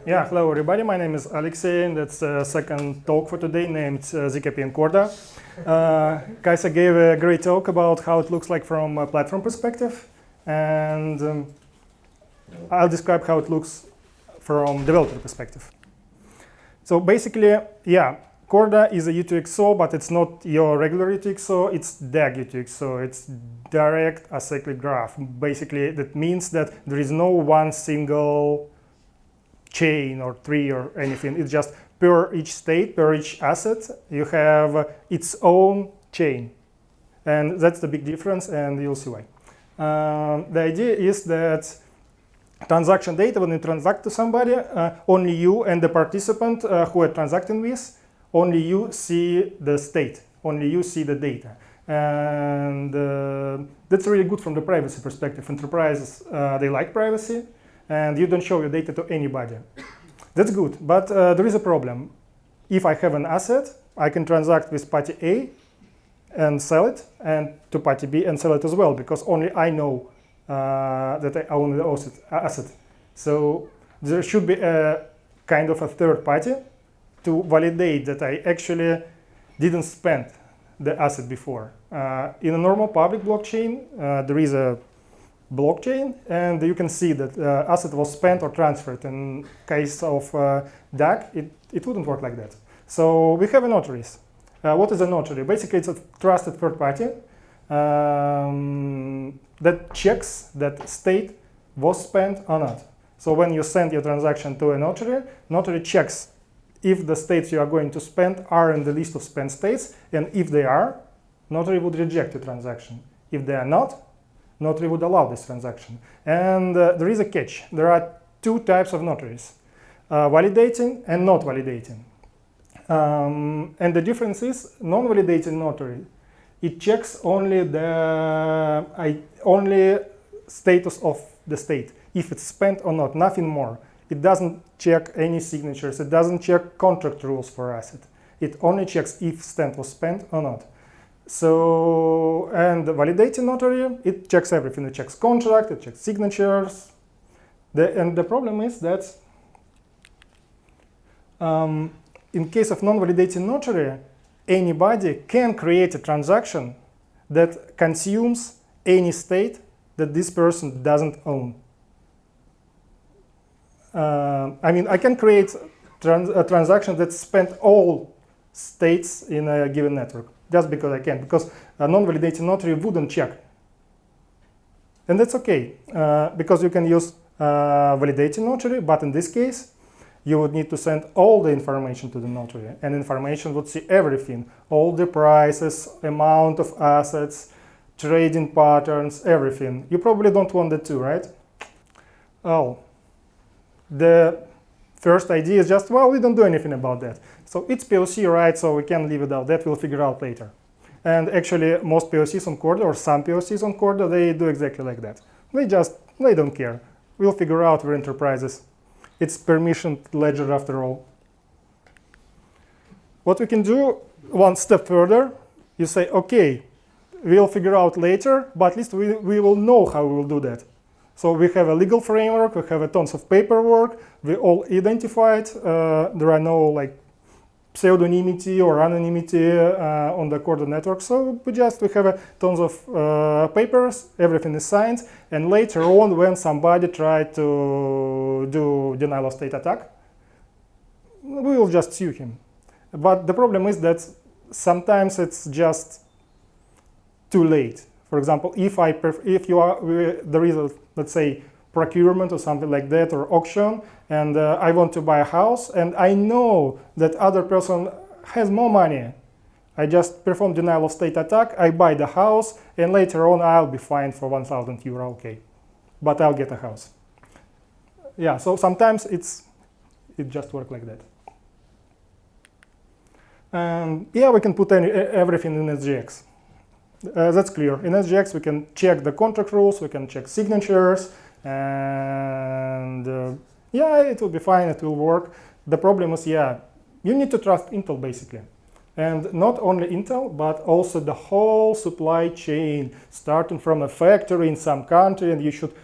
Yeah, hello everybody. My name is Alexey, and that's the second talk for today named ZKP and Corda. Kaisa gave a great talk about how it looks like from a platform perspective, and I'll describe how it looks from developer perspective. So basically, yeah, Corda is a UTXO, but it's not your regular UTXO, it's DAG UTXO, it's direct acyclic graph. Basically, that means that there is no one single chain or tree or anything. It's just per each state, per each asset, you have its own chain. And that's the big difference, and you'll see why. The idea is that transaction data, when you transact to somebody, only you and the participant who are transacting with, only you see the state, only you see the data. And that's really good from the privacy perspective. Enterprises, they like privacy, and you don't show your data to anybody. That's good, but there is a problem. If I have an asset, I can transact with party A and sell it, and to party B and sell it as well, because only I know that I own the asset. So there should be a kind of a third party to validate that I actually didn't spend the asset before. In a normal public blockchain, there is a blockchain, and you can see that asset was spent or transferred. In case of DAG, it wouldn't work like that. So we have a notaries. What is a notary? Basically, it's a trusted third party that checks that state was spent or not. So when you send your transaction to a notary checks if the states you are going to spend are in the list of spent states, and if they are, notary would reject the transaction. If they are not, notary would allow this transaction. And there is a catch. There are two types of notaries, validating and not validating. And the difference is non-validating notary, it checks only the only status of the state, if it's spent or not, nothing more. It doesn't check any signatures, it doesn't check contract rules for asset. It only checks if stamp was spent or not. So, and the validating notary, it checks everything. It checks contract, it checks signatures. And the problem is that in case of non-validating notary, anybody can create a transaction that consumes any state that this person doesn't own. I mean, I can create a transaction that spent all states in a given network. Just because I can, because a non-validating notary wouldn't check. And that's okay, because you can use validating notary, but in this case, you would need to send all the information to the notary, and information would see everything, all the prices, amount of assets, trading patterns, everything. You probably don't want that too, right? Oh, the first idea is just, well, we don't do anything about that. So it's POC, right? So we can leave it out. That we'll figure out later. And actually, most POCs on Corda, or some POCs on Corda, they do exactly like that. They don't care. We'll figure out we're enterprises. It's permissioned ledger after all. What we can do, one step further, you say, okay, we'll figure out later, but at least we will know how we will do that. So we have a legal framework, we have a tons of paperwork, we all identified, there are no like pseudonymity or anonymity on the Corda network. So we have a tons of papers, everything is signed, and later on when somebody tried to do denial of state attack, we will just sue him. But the problem is that sometimes it's just too late. For example, if there is a, let's say, procurement or something like that, or auction, and I want to buy a house, and I know that other person has more money. I just perform denial of state attack, I buy the house, and later on I'll be fined for 1,000 euro, okay. But I'll get a house. Yeah, so sometimes it just works like that. And yeah, we can put everything in SGX. That's clear. In SGX, we can check the contract rules, we can check signatures, and yeah, it will be fine, it will work. The problem is, yeah, you need to trust Intel basically. And not only Intel, but also the whole supply chain, starting from a factory in some country, and you should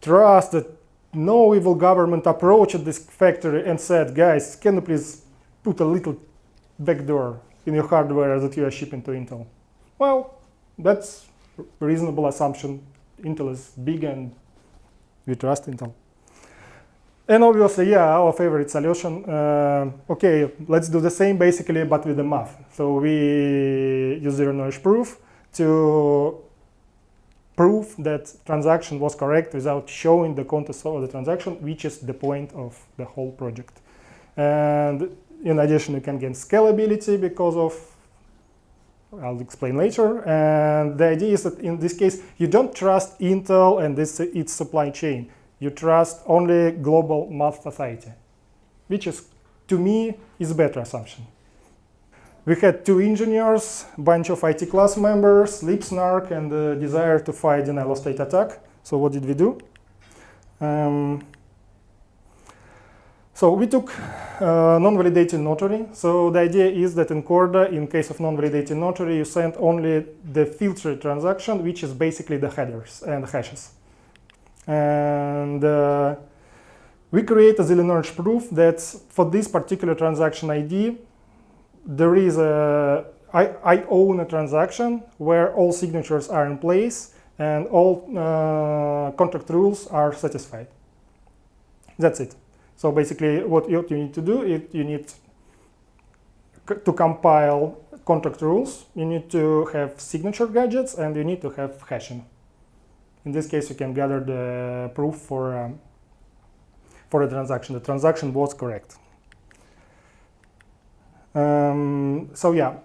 trust that no evil government approached this factory and said, guys, can you please put a little backdoor in your hardware that you are shipping to Intel? Well, that's a reasonable assumption. Intel is big and we trust Intel. And obviously, yeah, our favorite solution, okay, let's do the same basically, but with the math. So we use zero-knowledge proof to prove that transaction was correct without showing the context of the transaction, which is the point of the whole project. And in addition, you can gain scalability because of, I'll explain later. And the idea is that in this case, you don't trust Intel and its supply chain. You trust only global math society, which is, to me, is a better assumption. We had 2 engineers, bunch of IT class members, lip snark, and the desire to fight denial of state attack. So what did we do? So we took non-validating notary. So the idea is that in Corda, in case of non-validating notary, you send only the filtered transaction, which is basically the headers and hashes. And we create a zero-knowledge proof that for this particular transaction ID, there is I own a transaction where all signatures are in place and all contract rules are satisfied. That's it. So basically what you need to do is you need to compile contract rules, you need to have signature gadgets, and you need to have hashing. In this case, you can gather the proof for the transaction. The transaction was correct. So yeah,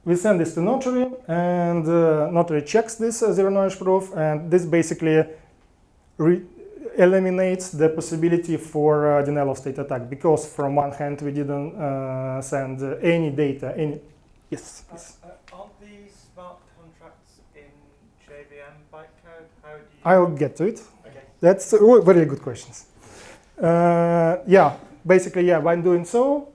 we send this to notary, and notary checks this zero-knowledge proof, and this basically eliminates the possibility for denial of state attack, because from one hand we didn't send any data. Yes. Aren't these smart contracts in JVM bytecode? How do you? I'll get to it. Okay. That's very good questions. Yeah, basically, yeah. By doing so,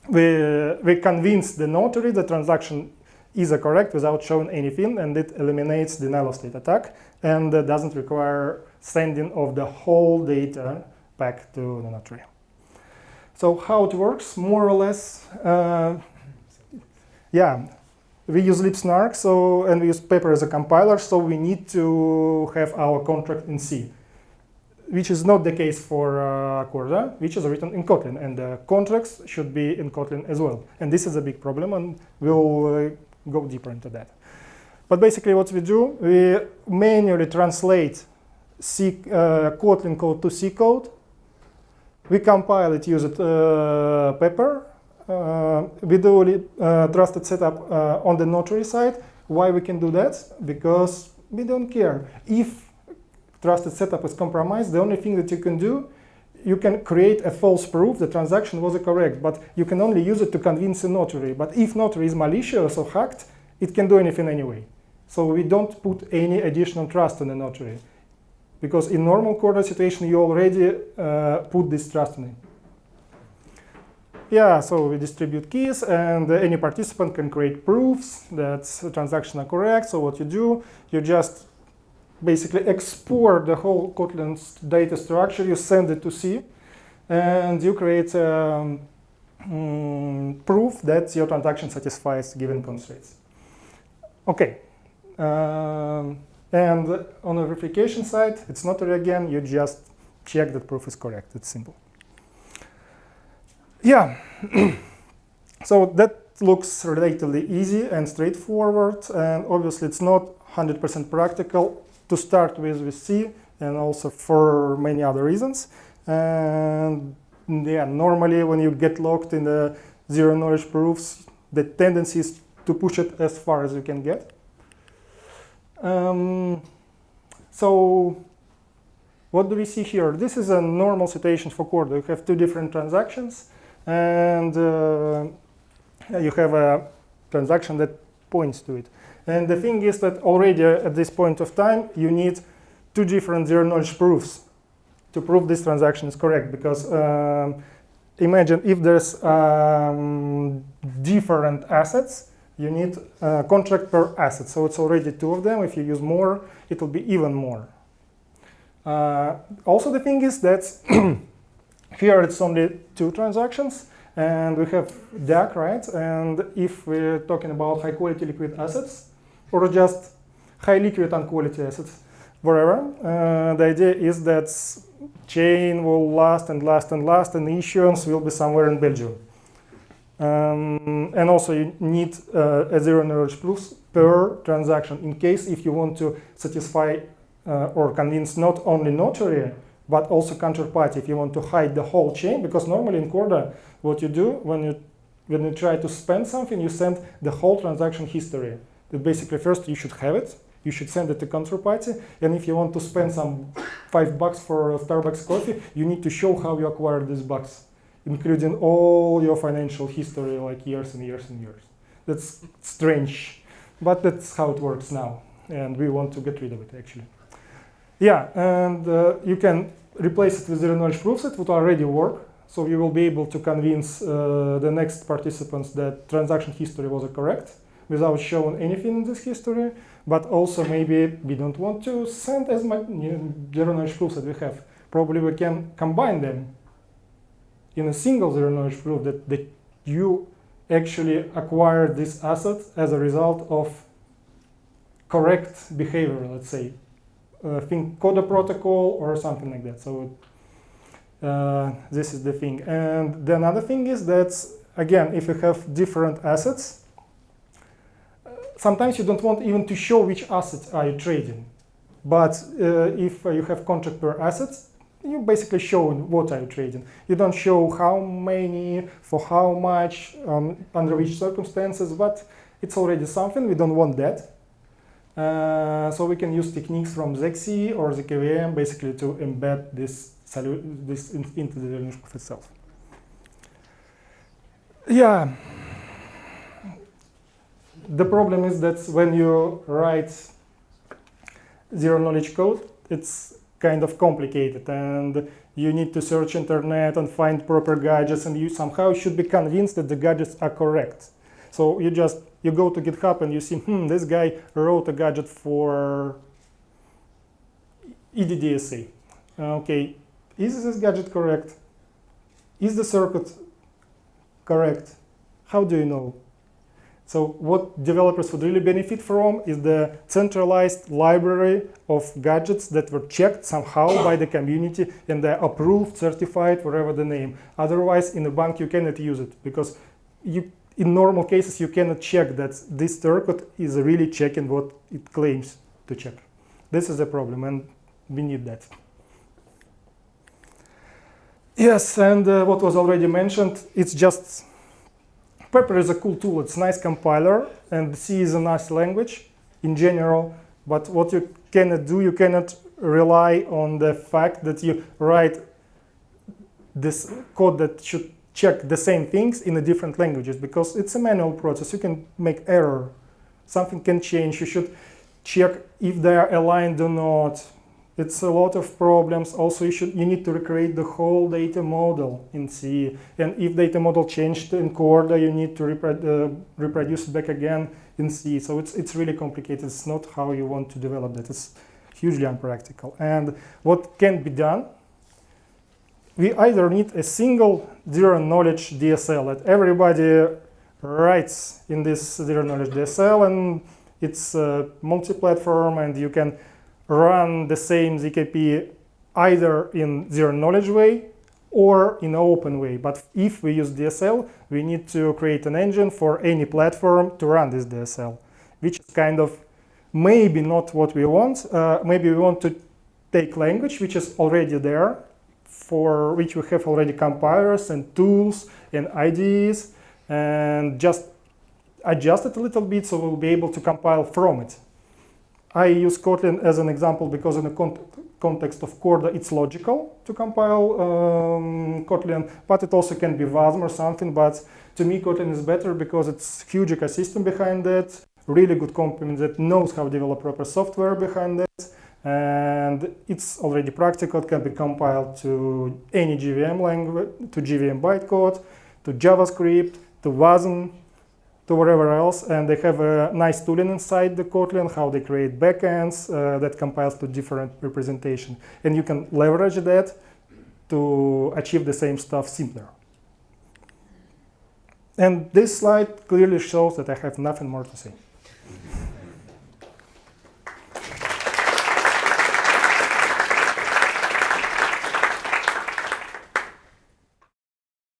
we convince the notary the transaction is correct without showing anything, and it eliminates denial of state attack and doesn't require sending of the whole data back to the notary. So how it works, more or less, yeah, we use lip-snark, and we use paper as a compiler, so we need to have our contract in C, which is not the case for Corda, which is written in Kotlin, and the contracts should be in Kotlin as well. And this is a big problem, and we'll go deeper into that. But basically what we do, we manually translate Kotlin code to C code. We compile it using paper. We do trusted setup on the notary side. Why we can do that? Because we don't care. If trusted setup is compromised, the only thing that you can do, you can create a false proof the transaction was correct, but you can only use it to convince a notary. But if notary is malicious or hacked, it can do anything anyway. So we don't put any additional trust on the notary, because in normal Corda situation you already put this trust in it. Yeah, so we distribute keys, and any participant can create proofs that the transactions are correct. So what you do, you just basically export the whole Kotlin's data structure, you send it to C, and you create proof that your transaction satisfies given constraints. Okay, and on the verification side, it's notary again, you just check that proof is correct, it's simple. Yeah, so that looks relatively easy and straightforward, and obviously it's not 100% practical to start with C, and also for many other reasons. And yeah, normally when you get locked in the zero-knowledge proofs, the tendency is to push it as far as you can get. So what do we see here? This is a normal situation for Corda. You have 2 different transactions, and you have a transaction that points to it. And the thing is that already at this point of time, you need 2 different zero-knowledge proofs to prove this transaction is correct. Because imagine if there's different assets, you need a contract per asset. So it's already 2 of them. If you use more, it will be even more. Also, the thing is that here it's only 2 transactions, and we have DAC, right? And if we're talking about high quality liquid assets, or just high liquid unquality assets, wherever, the idea is that chain will last and last and last, and the issuance will be somewhere in Belgium. And also you need a zero knowledge proofs per transaction in case if you want to satisfy or convince not only notary but also counterparty if you want to hide the whole chain, because normally in Corda what you do when you try to spend something, you send the whole transaction history. That basically first you should have it, you should send it to counterparty, and if you want to spend some $5 for a Starbucks coffee, you need to show how you acquired these bucks, including all your financial history, like years and years and years. That's strange, but that's how it works now, and we want to get rid of it actually. Yeah, and you can replace it with zero knowledge proofs. It would already work, so you will be able to convince the next participants that transaction history was correct without showing anything in this history, but also maybe we don't want to send as much zero knowledge proofs as we have. Probably we can combine them in a single zero knowledge proof that you actually acquired this asset as a result of correct behavior, let's say. Think Corda protocol or something like that. So this is the thing. And the another thing is that, again, if you have different assets, sometimes you don't want even to show which assets are you trading. But if you have contract per assets, you basically show what are you trading. You don't show how many, for how much, under which circumstances, but it's already something. We don't want that. So we can use techniques from Alexey or ZKVM basically to embed this into the knowledge proof itself. Yeah. The problem is that when you write zero knowledge code, it's kind of complicated, and you need to search internet and find proper gadgets, and you somehow should be convinced that the gadgets are correct. So you go to GitHub and you see, this guy wrote a gadget for EDDSA. Okay, is this gadget correct? Is the circuit correct? How do you know? So what developers would really benefit from is the centralized library of gadgets that were checked somehow by the community and they're approved, certified, whatever the name. Otherwise, in a bank, you cannot use it because in normal cases, you cannot check that this circuit is really checking what it claims to check. This is a problem, and we need that. Yes, and what was already mentioned, it's just Pepper is a cool tool. It's a nice compiler, and C is a nice language in general. But what you cannot do, you cannot rely on the fact that you write this code that should check the same things in the different languages, because it's a manual process. You can make error. Something can change. You should check if they are aligned or not. It's a lot of problems. Also, you need to recreate the whole data model in C. And if data model changed in Corda, you need to reproduce it back again in C. So it's really complicated. It's not how you want to develop that. It's hugely unpractical. And what can be done? We either need a single zero knowledge DSL that everybody writes in this zero knowledge DSL, and it's multi-platform, and you can run the same ZKP either in zero knowledge way or in an open way. But if we use DSL, we need to create an engine for any platform to run this DSL, which is kind of maybe not what we want. Maybe we want to take language which is already there, for which we have already compilers and tools and IDEs, and just adjust it a little bit so we'll be able to compile from it. I use Kotlin as an example because in the context of Corda, it's logical to compile Kotlin, but it also can be Wasm or something. But to me, Kotlin is better because it's a huge ecosystem behind it, really good company that knows how to develop proper software behind it, and it's already practical. It can be compiled to any JVM language, to JVM bytecode, to JavaScript, to Wasm, to wherever else, and they have a nice tooling inside the Kotlin, how they create backends that compiles to different representation. And you can leverage that to achieve the same stuff simpler. And this slide clearly shows that I have nothing more to say.